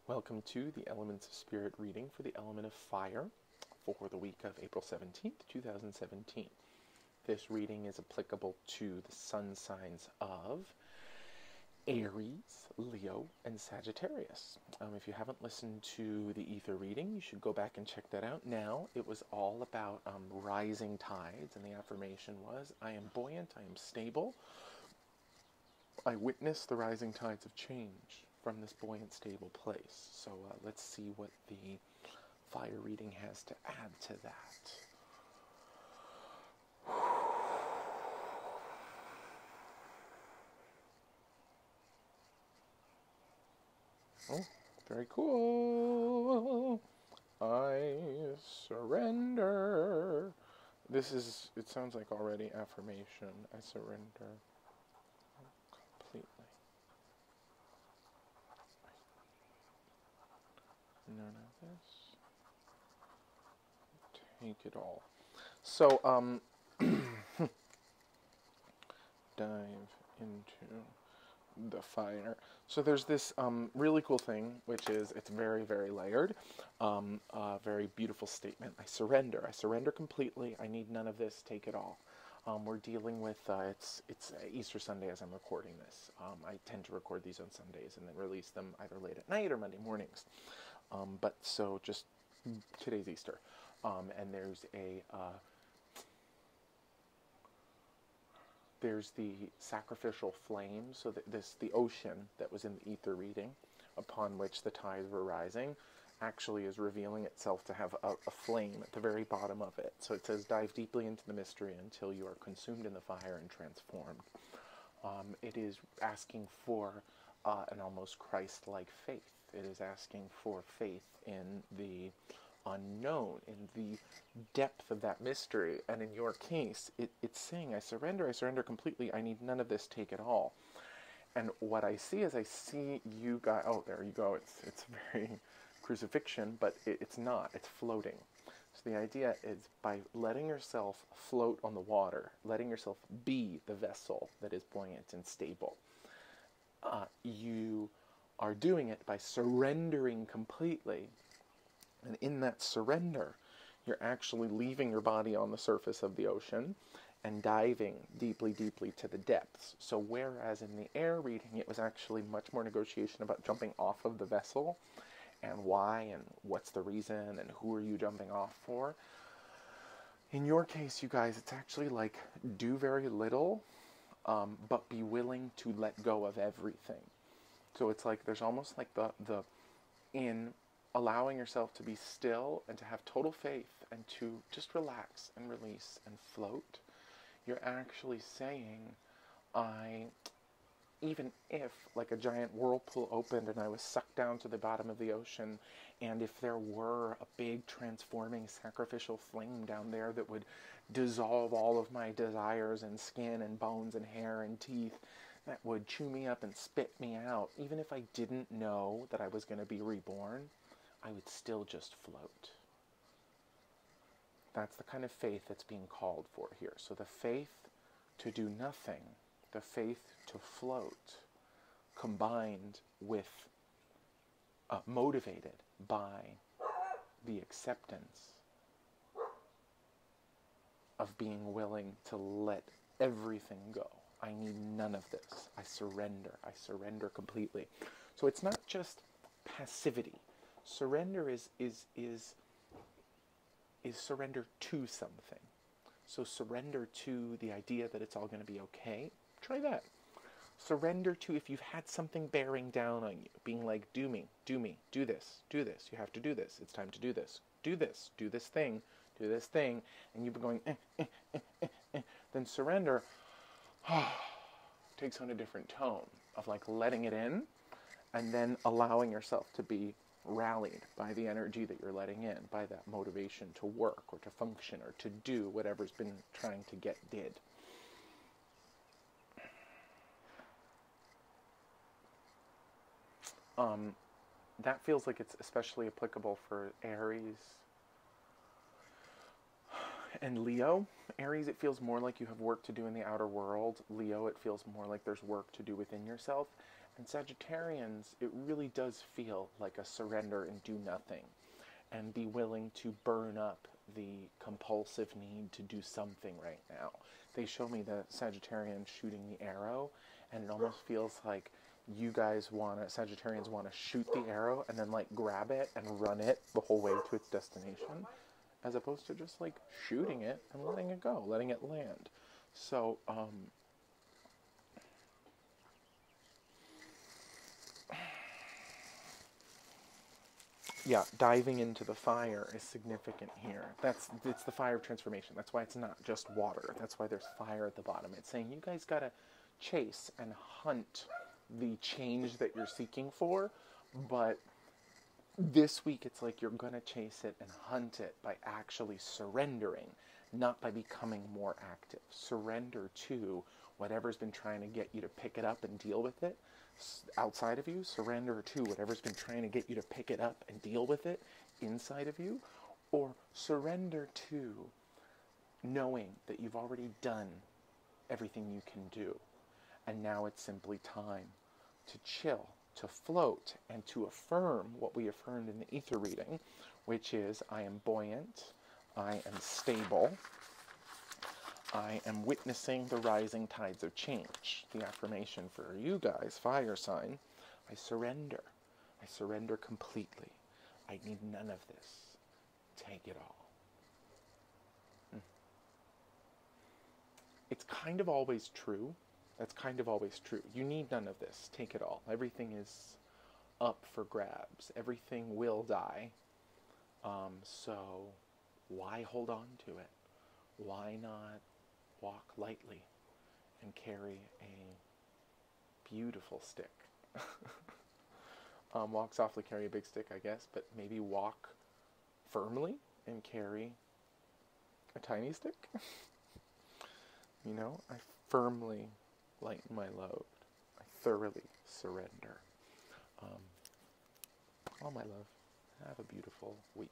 Welcome to the Elements of Spirit reading for the element of fire for the week of April 17th, 2017. This reading is applicable to the sun signs of Aries, Leo, and Sagittarius. If you haven't listened to the ether reading, you should go back and check that out now. It was all about rising tides, and the affirmation was, I am buoyant, I am stable. I witness the rising tides of change from this buoyant, stable place. So let's see what the fire reading has to add to that. Oh, very cool. I surrender. It sounds like already affirmation. I surrender completely. None of this. Take it all. So, dive into the fire. So there's this really cool thing, which is it's very, very layered. A very beautiful statement. I surrender completely. I need none of this. Take it all. We're dealing with it's Easter Sunday as I'm recording this. I tend to record these on Sundays and then release them either late at night or Monday mornings. But so just today's Easter, and there's the sacrificial flame, so that the ocean that was in the ether reading, upon which the tides were rising, actually is revealing itself to have a flame at the very bottom of it. So it says, dive deeply into the mystery until you are consumed in the fire and transformed. It is asking for an almost Christ-like faith. It is asking for faith in the unknown, in the depth of that mystery. And in your case, it's saying, I surrender completely. I need none of this, take it all. And what I see is I see you guys, oh, there you go. It's very crucifixion, but it's not. It's floating. So the idea is by letting yourself float on the water, letting yourself be the vessel that is buoyant and stable, you are doing it by surrendering completely. And in that surrender, you're actually leaving your body on the surface of the ocean and diving deeply, deeply to the depths. So whereas in the air reading, it was actually much more negotiation about jumping off of the vessel and why and what's the reason and who are you jumping off for. In your case, you guys, it's actually like do very little, but be willing to let go of everything. So it's like there's almost like in allowing yourself to be still and to have total faith and to just relax and release and float. You're actually saying, even if like a giant whirlpool opened and I was sucked down to the bottom of the ocean, and if there were a big transforming sacrificial flame down there that would dissolve all of my desires and skin and bones and hair and teeth, that would chew me up and spit me out, even if I didn't know that I was going to be reborn, I would still just float. That's the kind of faith that's being called for here. So the faith to do nothing, the faith to float, combined with, motivated by the acceptance of being willing to let everything go. I need none of this. I surrender completely. So it's not just passivity. Surrender is surrender to something. So surrender to the idea that it's all going to be okay. Try that. Surrender to if you've had something bearing down on you, being like, do this, you have to do this, it's time to do this, do this thing, and you've been going, then surrender takes on a different tone of like letting it in and then allowing yourself to be rallied by the energy that you're letting in, by that motivation to work or to function or to do whatever's been trying to get did. That feels like it's especially applicable for Aries and Leo. Aries, it feels more like you have work to do in the outer world. Leo, it feels more like there's work to do within yourself. And Sagittarians, it really does feel like a surrender and do nothing, and be willing to burn up the compulsive need to do something right now. They show me the Sagittarian shooting the arrow, and it almost feels like you guys Sagittarians want to shoot the arrow and then like grab it and run it the whole way to its destination, as opposed to just like shooting it and letting it go, letting it land. So, yeah, diving into the fire is significant here. It's the fire of transformation. That's why it's not just water. That's why there's fire at the bottom. It's saying you guys gotta chase and hunt the change that you're seeking for, but this week it's like you're gonna chase it and hunt it by actually surrendering, not by becoming more active. Surrender to whatever's been trying to get you to pick it up and deal with it outside of you. Surrender to whatever's been trying to get you to pick it up and deal with it inside of you. Or surrender to knowing that you've already done everything you can do. And now it's simply time to chill, to float, and to affirm what we affirmed in the ether reading, which is I am buoyant, I am stable, I am witnessing the rising tides of change. The affirmation for you guys, fire sign, I surrender. I surrender completely. I need none of this. Take it all. It's kind of always true. That's kind of always true. You need none of this. Take it all. Everything is up for grabs. Everything will die. So why hold on to it? Why not walk lightly and carry a beautiful stick? Walk softly, carry a big stick, I guess, but maybe walk firmly and carry a tiny stick. You know, I firmly lighten my load. I thoroughly surrender. All my love. Have a beautiful week.